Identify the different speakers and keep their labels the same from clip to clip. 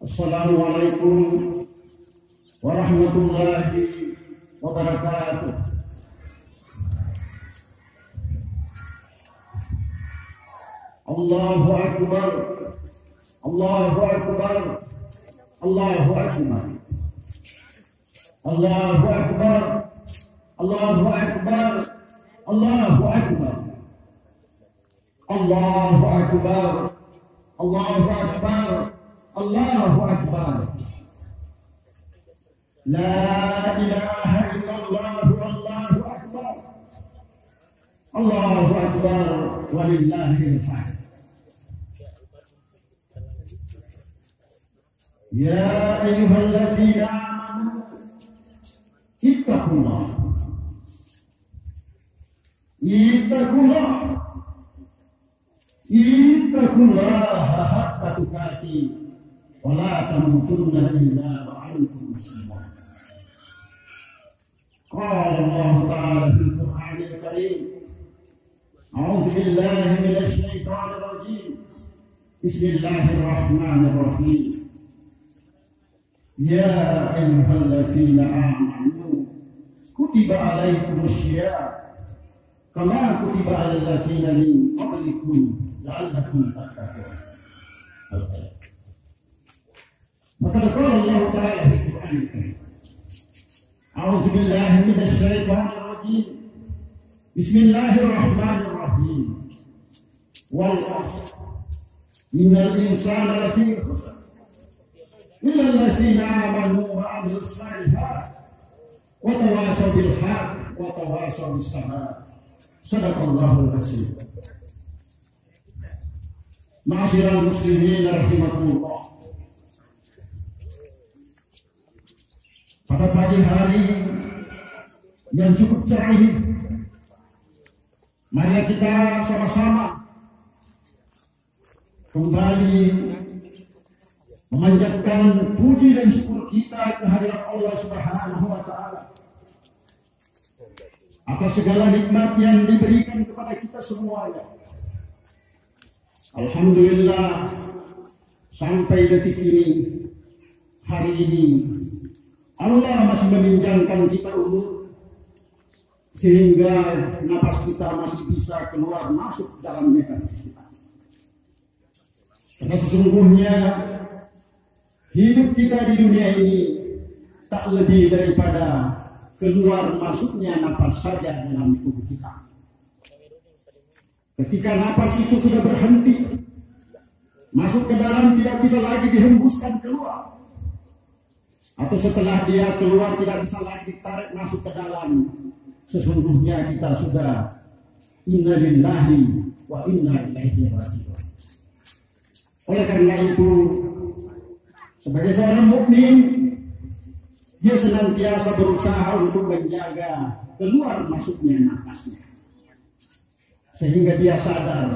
Speaker 1: Assalamualaikum warahmatullahi wabarakatuh. Allahu Akbar, Allahu Akbar, Allahu Akbar, Allahu Akbar, Allahu Akbar, Allahu Akbar, Allahu Akbar, Allahu Akbar, Allahu Akbar. La ilaha illallah, Allahu Akbar, Allahu Akbar, walillahil hamd. Ya ayyuhalladzina amanu ittaqullah, ittaqullah, ittaqullaha haqqa tuqatih wa la tamutunna illa wa antum muslimun. Qala Allah Ta'ala fil Qur'anil Karim, A'udzu billahi minasy syaithanir rajim. Bismillahirrahmanirrahim. Ya ayyuhalladzina amanu kutiba alaikumus syiyam kama kutiba alal ladzina min qablikum la'allakum tattaqun. Maka qala Allah Ta'ala fi Qur'anil Karim, A'udzu billahi minasy syaithanir rajim. Bismillahirrahmanirrahim. Wal 'ashr innal insana lafi khusr illa alladzina amanu wa 'amilus shalihat wa tawasaw bil haqq wa tawasaw bis sabr. Sadaqallahul azim. Ma'asyiral muslimin rahimakumullah. Pada pagi hari yang cukup cerah ini, mari kita sama-sama kembali memanjatkan puji dan syukur kita kehadirat Allah Subhanahu wa Ta'ala atas segala nikmat yang diberikan kepada kita semuanya. Alhamdulillah, sampai detik ini, hari ini, Allah masih meminjamkan kita umur sehingga napas kita masih bisa keluar masuk dalam nafas kita. Karena sesungguhnya hidup kita di dunia ini tak lebih daripada keluar masuknya napas saja dalam tubuh kita. Ketika napas itu sudah berhenti, masuk ke dalam tidak bisa lagi dihembuskan keluar. Atau setelah dia keluar tidak bisa lagi ditarik masuk ke dalam. Sesungguhnya kita sudah inna lillahi wa inna ilaihi raji'un. Oleh karena itu, sebagai seorang mukmin, dia senantiasa berusaha untuk menjaga keluar masuknya nafasnya, sehingga dia sadar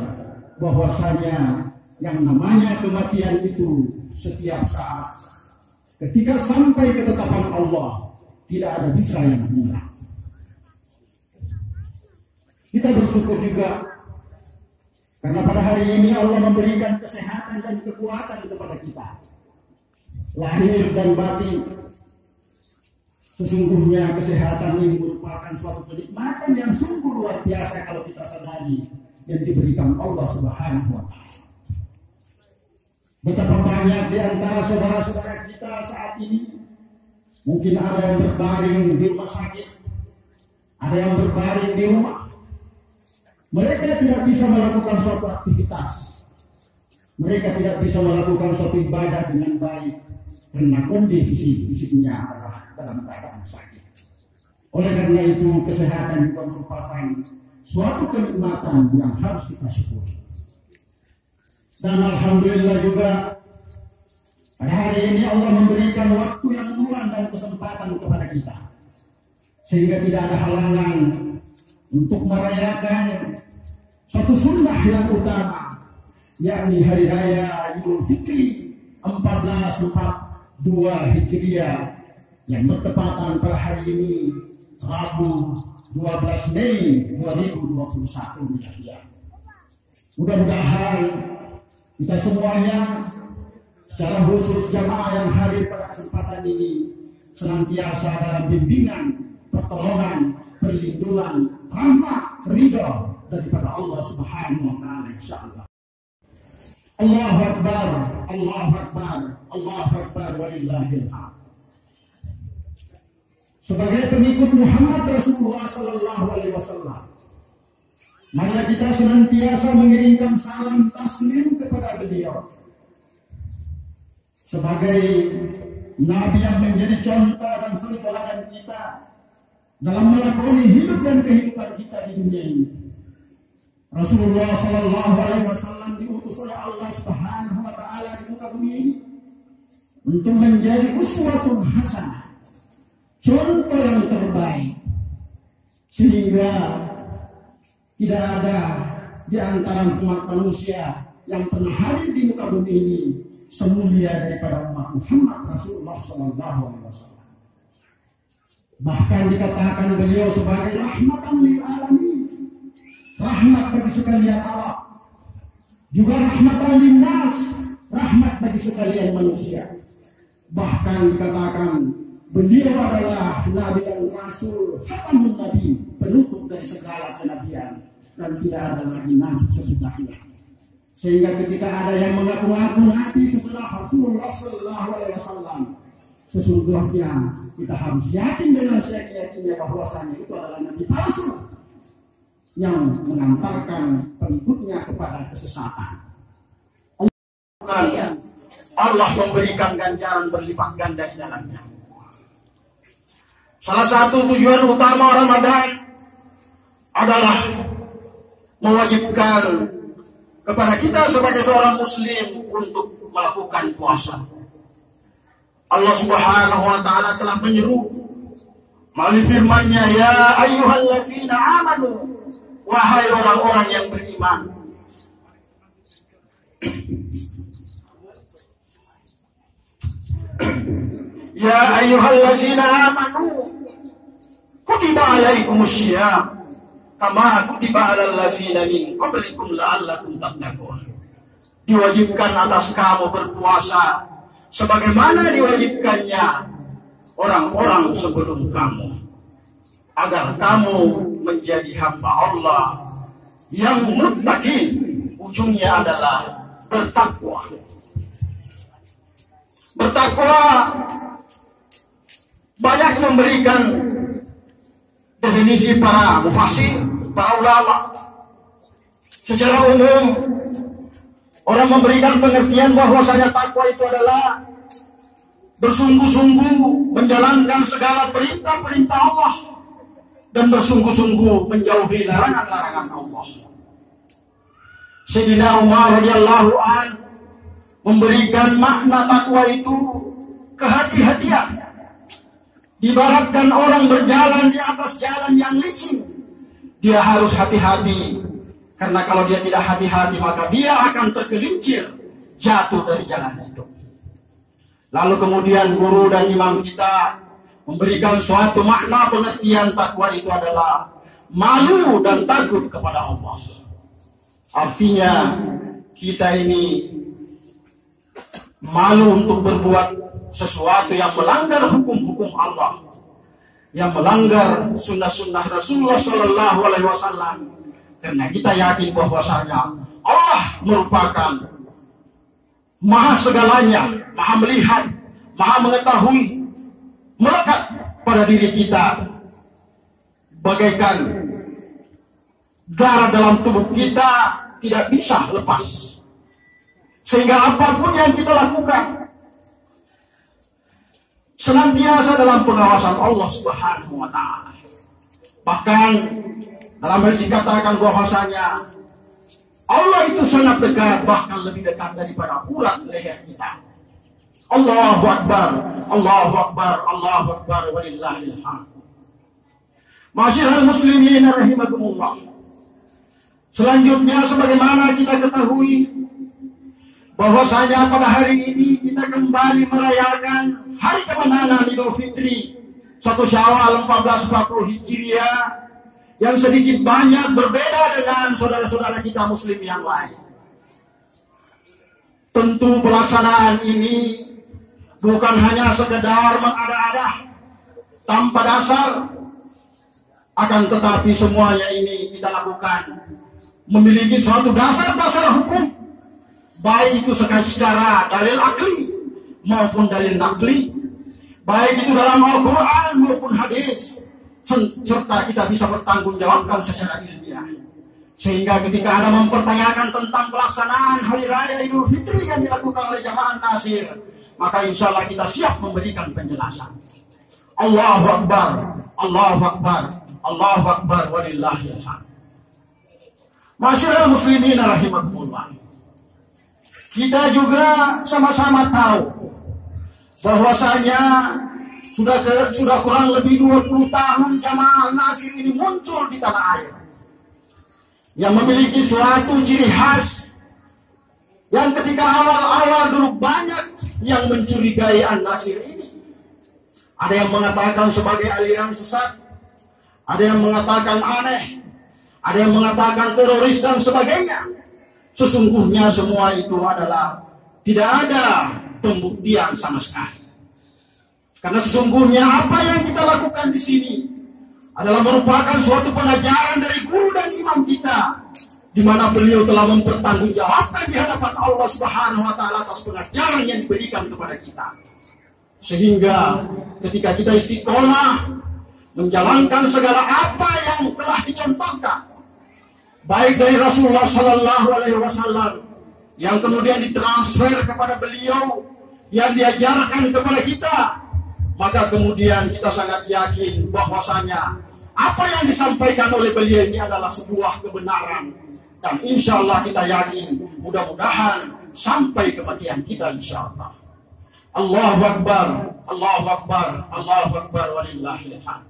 Speaker 1: bahwasanya yang namanya kematian itu setiap saat. Ketika sampai ketetapan Allah, tidak ada bisa yang hilang. Kita bersyukur juga karena pada hari ini Allah memberikan kesehatan dan kekuatan kepada kita, lahir dan batin. Sesungguhnya kesehatan ini merupakan suatu kenikmatan yang sungguh luar biasa kalau kita sadari, yang diberikan Allah Subhanahu wa Ta'ala. Betapa banyak di antara saudara-saudara kita saat ini, mungkin ada yang berbaring di rumah sakit, ada yang berbaring di rumah. Mereka tidak bisa melakukan suatu aktivitas, mereka tidak bisa melakukan suatu ibadah dengan baik karena kondisi fisiknya adalah dalam keadaan sakit. Oleh karena itu kesehatan juga merupakan suatu kenikmatan yang harus kita syukuri. Dan alhamdulillah juga pada hari ini Allah memberikan waktu yang luang dan kesempatan kepada kita, sehingga tidak ada halangan untuk merayakan suatu sunnah yang utama, yakni hari raya Idul Fitri 1442 Hijriah yang bertepatan pada hari ini Rabu 12 Mei 2021 Hijriah. Mudah-mudahan kita semuanya, secara khusus jamaah yang hadir pada kesempatan ini, senantiasa dalam bimbingan, pertolongan, perlindungan, rahmat, ridha daripada Allah Subhanahu wa taala insyaallah. Allahu Akbar, Allahu Akbar, Allahu Akbar walillahil hamd. Sebagai pengikut Muhammad Rasulullah sallallahu alaihi wasallam, mari kita senantiasa mengirimkan salam taslim kepada beliau sebagai Nabi yang menjadi contoh dan suri teladan kita dalam melakoni hidup dan kehidupan kita di dunia ini. Rasulullah sallallahu alaihi wasallam diutus oleh Allah Subhanahu wa taala di muka bumi ini untuk menjadi uswatun hasanah, contoh yang terbaik, sehingga tidak ada di antara umat manusia yang pernah hadir di muka bumi ini semulia daripada umat Muhammad Rasulullah sallallahu alaihi wasallam. Bahkan dikatakan beliau sebagai rahmatan lil alamin, rahmat bagi sekalian alam, juga rahmatan lin nas, rahmat bagi sekalian manusia. Bahkan dikatakan beliau adalah nabi dan rasul, khatamun nabi, penutup dari segala kenabian, dan tidak ada lagi nabi sesudahnya. Sehingga ketika ada yang mengaku-ngaku nabi sesudah Rasulullah sallallahu alaihi wasallam, sesungguhnya kita harus yakin dengan seyakin-yakinnya bahwasanya itu adalah nabi palsu yang mengantarkan pengikutnya kepada kesesatan. Allah memberikan ganjaran berlipat ganda di dalamnya. Salah satu tujuan utama Ramadan adalah mewajibkan kepada kita sebagai seorang muslim untuk melakukan puasa. Allah Subhanahu wa taala telah menyeru melalui firman-Nya, ya ayyuhalladzina amanu, wahai orang-orang yang beriman. Ya ayyuhalladzina amanu, kutiba alaikumussyiyam kama kutiba alal ladzina min qablikum la'allakum tattaqun. Diwajibkan atas kamu berpuasa sebagaimana diwajibkannya orang-orang sebelum kamu, agar kamu menjadi hamba Allah yang muttaqin, ujungnya adalah bertakwa. Bertakwa banyak memberikan definisi para mufassir, para ulama. Secara umum orang memberikan pengertian bahwasanya takwa itu adalah bersungguh-sungguh menjalankan segala perintah-perintah Allah dan bersungguh-sungguh menjauhi larangan-larangan Allah. Sayyidina Umar radhiyallahu an memberikan makna takwa itu kehati-hatian. Dibaratkan orang berjalan di atas jalan yang licin, dia harus hati-hati, karena kalau dia tidak hati-hati maka dia akan tergelincir jatuh dari jalan itu. Lalu kemudian guru dan imam kita memberikan suatu makna pengertian takwa itu adalah malu dan takut kepada Allah. Artinya kita ini malu untuk berbuat sesuatu yang melanggar hukum-hukum Allah, yang melanggar sunnah-sunnah Rasulullah Sallallahu Alaihi Wasallam, karena kita yakin bahwasanya Allah merupakan maha segalanya, maha melihat, maha mengetahui, melekat pada diri kita bagaikan darah dalam tubuh kita tidak bisa lepas, sehingga apapun yang kita lakukan senantiasa dalam pengawasan Allah Subhanahu wa taala. Bahkan dalam hadis dikatakan bahwasanya Allah itu sangat dekat, bahkan lebih dekat daripada urat leher kita. Allahu Akbar, Allahu Akbar, Allahu Akbar, walillahil hamd. Masyiral muslimin rahimakumullah. Selanjutnya sebagaimana kita ketahui bahwasanya pada hari ini kita kembali merayakan hari kemenangan Idul Fitri 1 Syawal 1440 Hijriah yang sedikit banyak berbeda dengan saudara-saudara kita muslim yang lain. Tentu pelaksanaan ini bukan hanya sekedar mengada-ada tanpa dasar, akan tetapi semuanya ini kita lakukan memiliki suatu dasar-dasar hukum, baik itu secara dalil akli maupun dalil nakli, baik itu dalam Al-Quran maupun hadis, serta kita bisa bertanggung jawabkan secara ilmiah. Sehingga ketika ada mempertanyakan tentang pelaksanaan Hari Raya Idul Fitri yang dilakukan oleh jamaah Nasir, maka insya Allah kita siap memberikan penjelasan. Allahu Akbar, Allahu Akbar, Allahu Akbar, walillahil hamd. Masyiral muslimin rahimakumullah. Kita juga sama-sama tahu bahwasanya sudah kurang lebih 20 tahun jamaah Nasir ini muncul di tanah air, yang memiliki suatu ciri khas yang ketika awal-awal dulu banyak yang mencurigai An-Nasir ini. Ada yang mengatakan sebagai aliran sesat, ada yang mengatakan aneh, ada yang mengatakan teroris dan sebagainya. Sesungguhnya semua itu adalah tidak ada pembuktian sama sekali. Karena sesungguhnya apa yang kita lakukan di sini adalah merupakan suatu pengajaran dari guru dan imam kita, di mana beliau telah mempertanggungjawabkan di hadapan Allah Subhanahu wa taala atas pengajaran yang diberikan kepada kita. Sehingga ketika kita istiqomah menjalankan segala apa yang telah dicontohkan, baik dari Rasulullah Sallallahu Alaihi Wasallam yang kemudian ditransfer kepada beliau, yang diajarkan kepada kita, maka kemudian kita sangat yakin bahwasanya apa yang disampaikan oleh beliau ini adalah sebuah kebenaran, dan insya Allah kita yakin mudah-mudahan sampai kematian kita insya Allah. Allahu Akbar, Allahu Akbar, Allahu Akbar, walillahil hamd.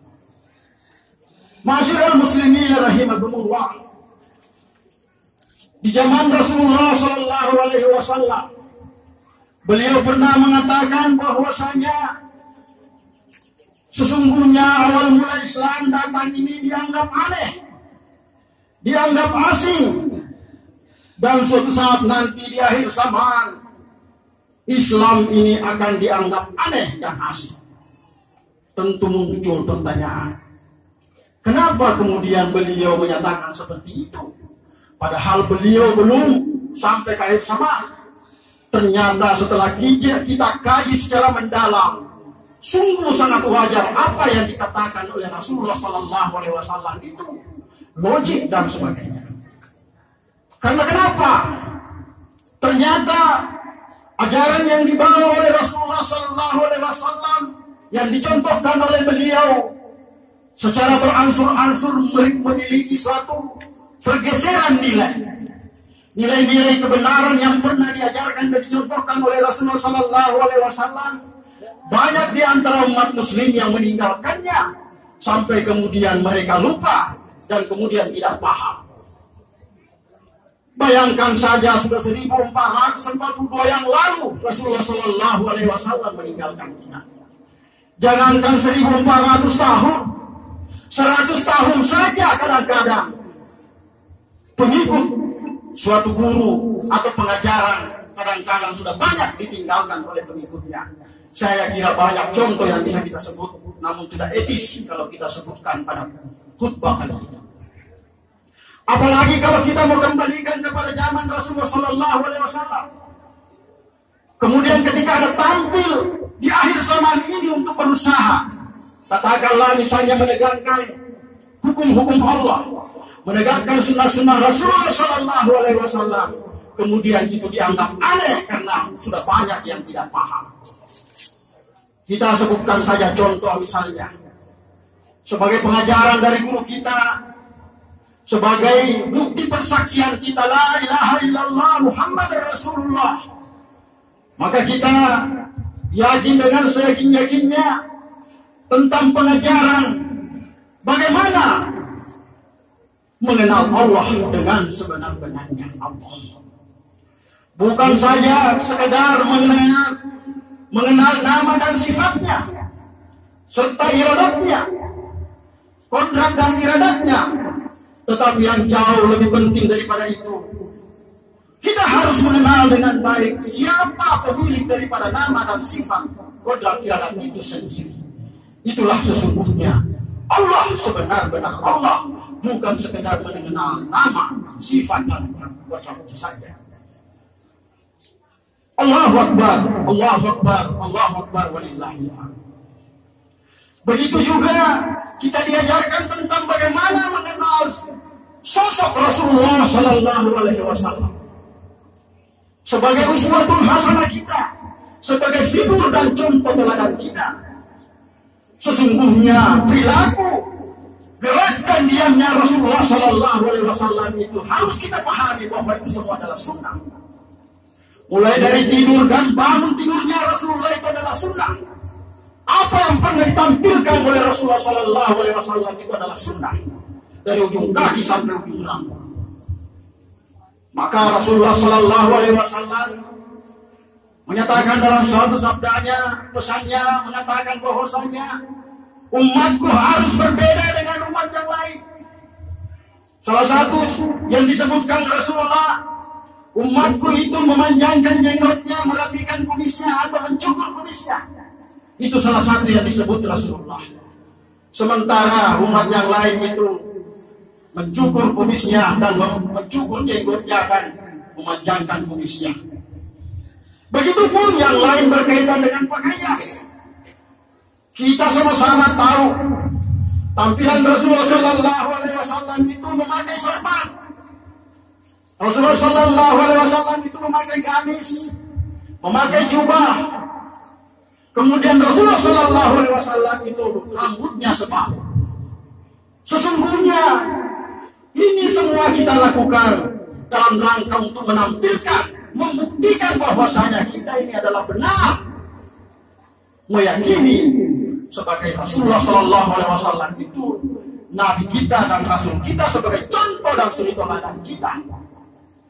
Speaker 1: Masyiral muslimin rahimakumullah. Di zaman Rasulullah Sallallahu Alaihi Wasallam, beliau pernah mengatakan bahwasanya sesungguhnya awal mula Islam datang ini dianggap aneh, dianggap asing, dan suatu saat nanti di akhir zaman Islam ini akan dianggap aneh dan asing. Tentu muncul pertanyaan, kenapa kemudian beliau menyatakan seperti itu? Padahal beliau belum sampai ke akhir zaman. Ternyata setelah kita kaji secara mendalam, sungguh sangat wajar apa yang dikatakan oleh Rasulullah Sallallahu Alaihi Wasallam itu logik dan sebagainya. Karena kenapa? Ternyata ajaran yang dibawa oleh Rasulullah Sallallahu Alaihi Wasallam yang dicontohkan oleh beliau secara beransur-ansur memiliki suatu pergeseran nilai-nilai kebenaran yang pernah diajarkan dan dicontohkan oleh Rasulullah Sallallahu Alaihi Wasallam. Banyak di antara umat muslim yang meninggalkannya sampai kemudian mereka lupa dan kemudian tidak paham. Bayangkan saja sudah 1442 yang lalu Rasulullah Sallallahu Alaihi Wasallam meninggalkan kita. Jangankan 1400 tahun, 100 tahun saja kadang-kadang pengikut suatu guru atau pengajaran kadang-kadang sudah banyak ditinggalkan oleh pengikutnya. Saya kira banyak contoh yang bisa kita sebut, namun tidak etis kalau kita sebutkan pada khutbah kali ini. Apalagi kalau kita mau kembalikan kepada zaman Rasulullah Sallallahu Alaihi Wasallam. Kemudian ketika ada tampil di akhir zaman ini untuk berusaha, katakanlah misalnya menegakkan hukum-hukum Allah, menegakkan sunnah-sunnah Rasulullah Sallallahu Alaihi Wasallam, kemudian itu dianggap aneh karena sudah banyak yang tidak paham. Kita sebutkan saja contoh misalnya, sebagai pengajaran dari guru kita, sebagai bukti persaksian kita la ilaha illallah Muhammad Rasulullah, maka kita yakin dengan seyakin-yakinnya tentang pengajaran bagaimana mengenal Allah dengan sebenar-benarnya Allah. Bukan saja sekedar mengenal nama dan sifatnya serta iradatnya, kodrat dan iradatnya, tetapi yang jauh lebih penting daripada itu, kita harus mengenal dengan baik siapa pemilik daripada nama dan sifat kodrat iradat itu sendiri. Itulah sesungguhnya Allah sebenar-benar Allah, bukan sekedar mengenal nama, sifat dan kodratnya saja. Allahu Akbar, Allahu Akbar, Allahu Akbar, walillahil hamd. Begitu juga kita diajarkan tentang bagaimana mengenal sosok Rasulullah Sallallahu Alaihi Wasallam sebagai uswatul hasanah kita, sebagai figur dan contoh teladan kita. Sesungguhnya perilaku, gerak dan diamnya Rasulullah Sallallahu Alaihi Wasallam itu harus kita pahami bahwa itu semua adalah sunnah. Mulai dari tidur dan bangun tidurnya Rasulullah itu adalah sunnah. Apa yang pernah ditampilkan oleh Rasulullah Sallallahu Alaihi Wasallam itu adalah sunnah, dari ujung kaki sampai ujung rambut. Maka Rasulullah Sallallahu Alaihi Wasallam menyatakan dalam suatu sabdanya, pesannya mengatakan bahwasanya umatku harus berbeda dengan umat yang lain. Salah satu yang disebutkan Rasulullah, umatku itu memanjangkan jenggotnya, merapikan kumisnya atau mencukur kumisnya. Itu salah satu yang disebut Rasulullah. Sementara umat yang lain itu mencukur kumisnya dan mencukur jenggotnya dan memanjangkan kumisnya. Begitupun yang lain berkaitan dengan pakaian. Kita sama-sama tahu tampilan Rasulullah Sallallahu Alaihi Wasallam itu memakai serban. Rasulullah Sallallahu Alaihi Wasallam itu memakai gamis, memakai jubah. Kemudian Rasulullah Sallallahu Alaihi Wasallam itu rambutnya sebal. Sesungguhnya ini semua kita lakukan dalam rangka untuk menampilkan, membuktikan bahwasanya kita ini adalah benar meyakini sebagai Rasulullah Sallallahu Alaihi Wasallam itu Nabi kita dan Rasul kita sebagai contoh dan suri teladan kita.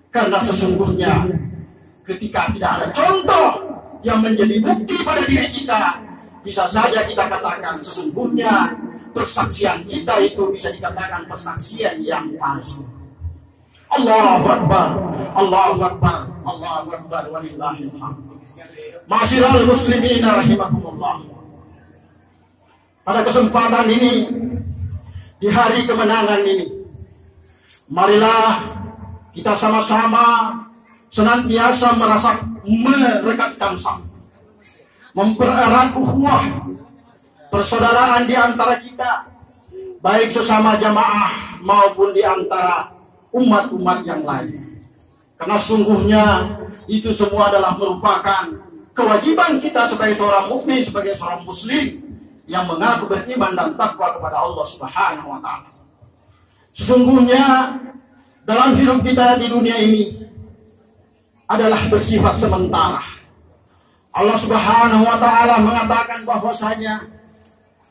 Speaker 1: Karena sesungguhnya ketika tidak ada contoh yang menjadi bukti pada diri kita, bisa saja kita katakan sesungguhnya persaksian kita itu bisa dikatakan persaksian yang palsu. Allahu Akbar, Allahu Akbar, Allahu Akbar, walillahil hamd. Ma'asyiral muslimin rahimakumullah. Pada kesempatan ini, di hari kemenangan ini, marilah kita sama-sama senantiasa merekatkan saf, mempererat ukhuwah, persaudaraan di antara kita, baik sesama jamaah maupun di antara umat-umat yang lain. Karena sungguhnya itu semua adalah merupakan kewajiban kita sebagai seorang mukmin, sebagai seorang muslim yang mengaku beriman dan takwa kepada Allah Subhanahu wa taala. Sesungguhnya dalam hidup kita di dunia ini adalah bersifat sementara. Allah Subhanahu wa taala mengatakan bahwasanya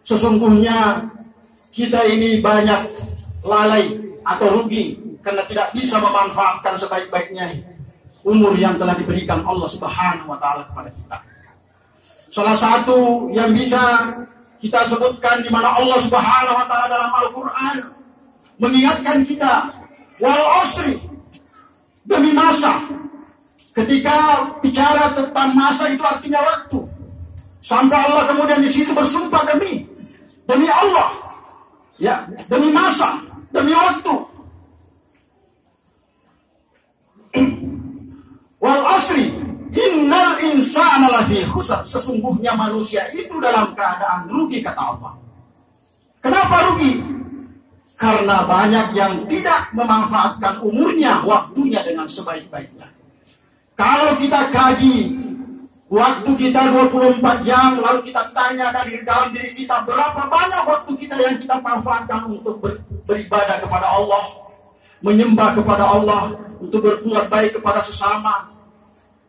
Speaker 1: sesungguhnya kita ini banyak lalai atau rugi karena tidak bisa memanfaatkan sebaik-baiknya umur yang telah diberikan Allah Subhanahu wa taala kepada kita. Salah satu yang bisa kita sebutkan di mana Allah Subhanahu wa taala dalam Al-Qur'an mengingatkan kita wal asri, demi masa. Ketika bicara tentang masa itu artinya waktu. Sampai Allah kemudian di situ bersumpah demi Allah, ya, demi masa, demi waktu. Wal asri, innal insana lafi khusr. Sesungguhnya manusia itu dalam keadaan rugi, kata Allah. Kenapa rugi? Karena banyak yang tidak memanfaatkan umurnya, waktunya dengan sebaik-baiknya. Kalau kita kaji Waktu kita 24 jam, lalu kita tanya dari dalam diri kita, berapa banyak waktu kita yang kita manfaatkan untuk beribadah kepada Allah, menyembah kepada Allah, untuk berbuat baik kepada sesama,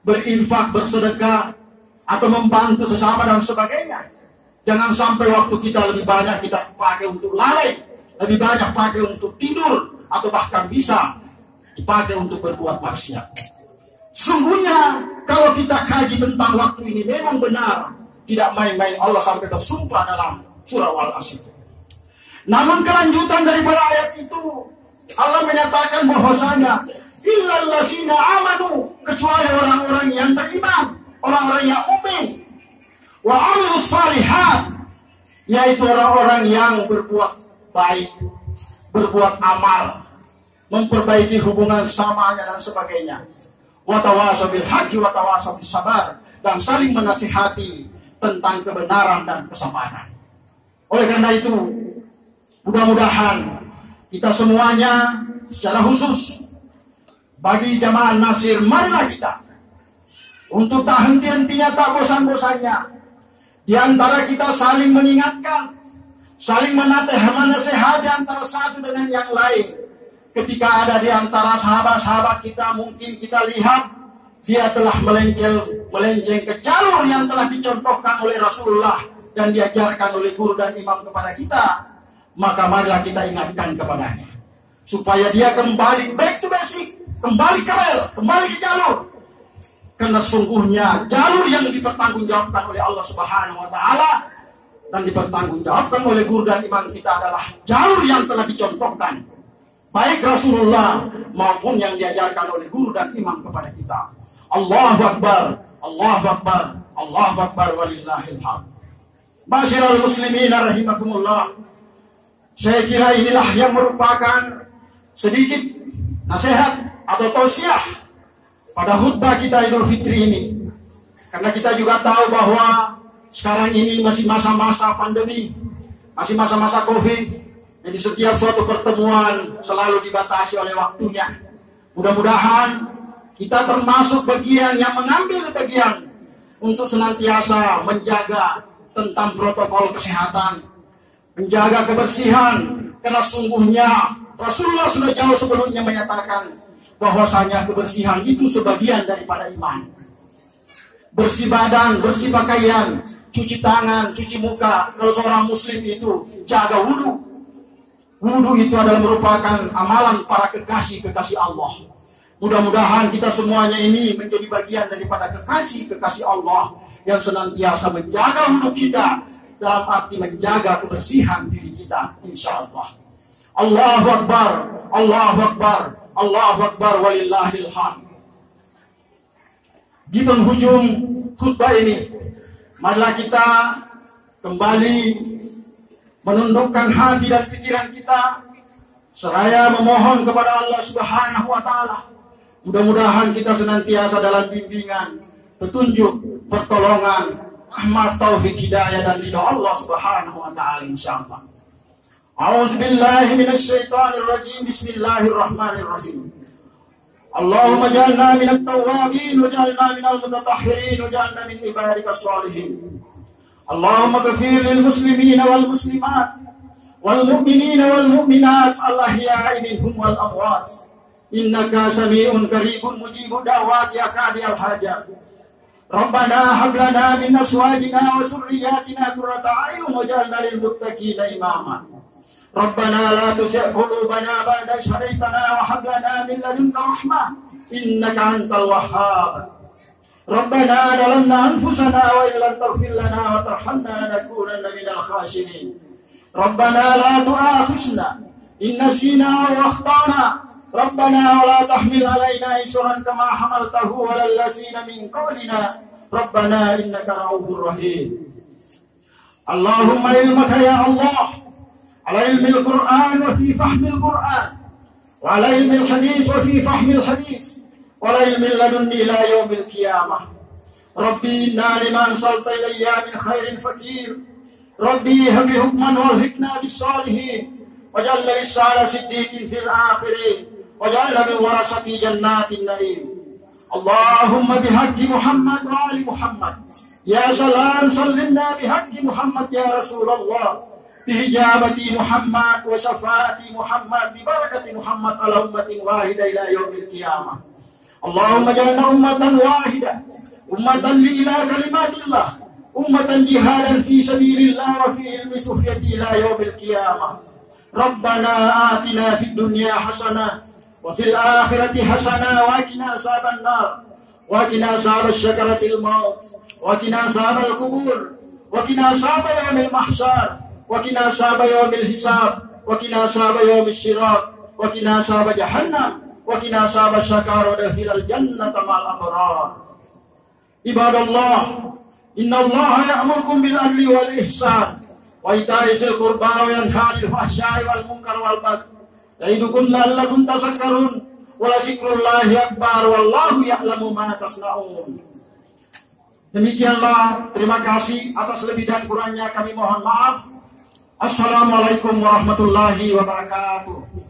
Speaker 1: berinfak, bersedekah, atau membantu sesama dan sebagainya. Jangan sampai waktu kita lebih banyak kita pakai untuk lalai, lebih banyak pakai untuk tidur, atau bahkan bisa dipakai untuk berbuat maksiat. Sungguhnya kalau kita kaji tentang waktu ini memang benar, tidak main-main. Allah sampai bersumpah dalam surah Al-Asr. Namun kelanjutan daripada ayat itu, Allah menyatakan bahwasanya illal ladzina amanu, kecuali orang-orang yang beriman, orang-orang yang mukmin, wa amilus shalihat, yaitu orang-orang yang berbuat baik, berbuat amal, memperbaiki hubungan sesamanya dan sebagainya. Wa tawasaw bil haqqi wa tawasaw bis sabar, dan saling menasihati tentang kebenaran dan kesabaran. Oleh karena itu, mudah-mudahan kita semuanya secara khusus bagi jamaah Nasir, marilah kita untuk tak henti-hentinya, tak bosan-bosannya di antara kita saling mengingatkan, saling menasehati antara satu dengan yang lain. Ketika ada di antara sahabat-sahabat kita, mungkin kita lihat dia telah melenceng ke jalur yang telah dicontohkan oleh Rasulullah dan diajarkan oleh guru dan imam kepada kita, maka marilah kita ingatkan kepadanya supaya dia kembali back to basic, kembali ke rel, kembali ke jalur. Karena sungguhnya jalur yang dipertanggungjawabkan oleh Allah Subhanahu wa taala dan dipertanggungjawabkan oleh guru dan imam kita adalah jalur yang telah dicontohkan baik Rasulullah maupun yang diajarkan oleh guru dan imam kepada kita. Allahu Akbar, Allahu Akbar, Allahu Akbar, walillahil hamd. Ma'asyiral muslimin rahimakumullah. Saya kira inilah yang merupakan sedikit nasihat atau tausiah pada khutbah kita Idul Fitri ini. Karena kita juga tahu bahwa sekarang ini masih masa-masa pandemi, masih masa-masa Covid. Jadi setiap suatu pertemuan selalu dibatasi oleh waktunya. Mudah-mudahan kita termasuk bagian yang mengambil bagian untuk senantiasa menjaga tentang protokol kesehatan, menjaga kebersihan. Karena sungguhnya Rasulullah sudah jauh sebelumnya menyatakan bahwasanya kebersihan itu sebagian daripada iman. Bersih badan, bersih pakaian, cuci tangan, cuci muka. Kalau seorang muslim itu jaga wudu. Wudu itu adalah merupakan amalan para kekasih-kekasih Allah. Mudah-mudahan kita semuanya ini menjadi bagian daripada kekasih-kekasih Allah yang senantiasa menjaga wudu kita, dalam arti menjaga kebersihan diri kita, insya Allah. Allahu Akbar, Allahu Akbar, Allahu Akbar, walillahil hamd. Di penghujung khutbah ini, marilah kita kembali menundukkan hati dan pikiran kita seraya memohon kepada Allah Subhanahu wa taala. Mudah-mudahan kita senantiasa dalam bimbingan, petunjuk, pertolongan, rahmat, taufik, hidayah dan ridha Allah Subhanahu wa taala insyaallah. A'udzubillahi minasyaitonir rajim. Bismillahirrahmanirrahim. Allahumma ij'alna minat tawwabin waj'alna minal mutatahhirin waj'alna min ibadikas shalihin. اللهم اغفر للمسلمين والمسلمات والمؤمنين والمؤمنات الأحياء منهم والأموات إنك سميع قريب مجيب دعوات يا قاضي الحاجات. ربنا هب لنا من أزواجنا وذرياتنا قرة أعين واجعلنا للمتقين إماما. ربنا لا تزغ قلوبنا بعد إذ هديتنا وهب لنا من لدنك رحمة إنك أنت الوهاب. ربنا ظلمنا أنفسنا وإن لم تغفر لنا وترحمنا لنكونن من الخاسرين. ربنا لا تؤاخذنا إن نسينا أو أخطأنا. ربنا ولا تحمل علينا إصرا كما حملته على الذين من قبلنا. ربنا إنك رؤوف رحيم. اللهم علمك يا الله على علم القرآن وفي فهم القرآن، وعلى علم الحديث وفي فهم الحديث، والعلم لدني إلى يوم القيامة. ربي إنا لما أنزلت إلي من خير فقير. ربي هب لي حكما والحقنا بالصالحين واجعلني رسالة صديق في الآخرين واجعلنا من ورثة جنات النعيم. Allahumma bihaqqi Muhammad wa ali Muhammad. Ya salam sallimna bihaqqi Muhammad ya Rasulullah. Bihijabati Muhammad wa syafaati Muhammad bi barakati Muhammad ala ummatin wahida ila yaumil qiyamah. Allahumma jalna ummatan wahida, ummatan li ila kalimatillah, ummatan jihadan fi sabilillah wa fi ilmi sufyati ila yaumil qiyamah. Rabbana atina fid dunya hasanah wa fil akhirati hasanah wa qina azaban nar wa qina azabasy syakaratil maut wa qina azabal qubur wa qina azab yaumil mahsyar wa qina azab yaumil hisab wa qina azab yaumis sirat wa qina azab jahannam wa qina azab syakar wa dakhilal jannata ma'al abrar. Ibadallah, innallaha ya'murukum bil adli wal ihsan wa ita'i dzil qurba wa yanha 'anil fahsya'i wal munkar wal baghi ya'idukum la'allakum tadhakkarun wa la dzikrullahi akbar wallahu ya'lamu ma tasna'un. Demikianlah, terima kasih. Atas lebih dan kurangnya kami mohon maaf. Assalamualaikum warahmatullahi wabarakatuh.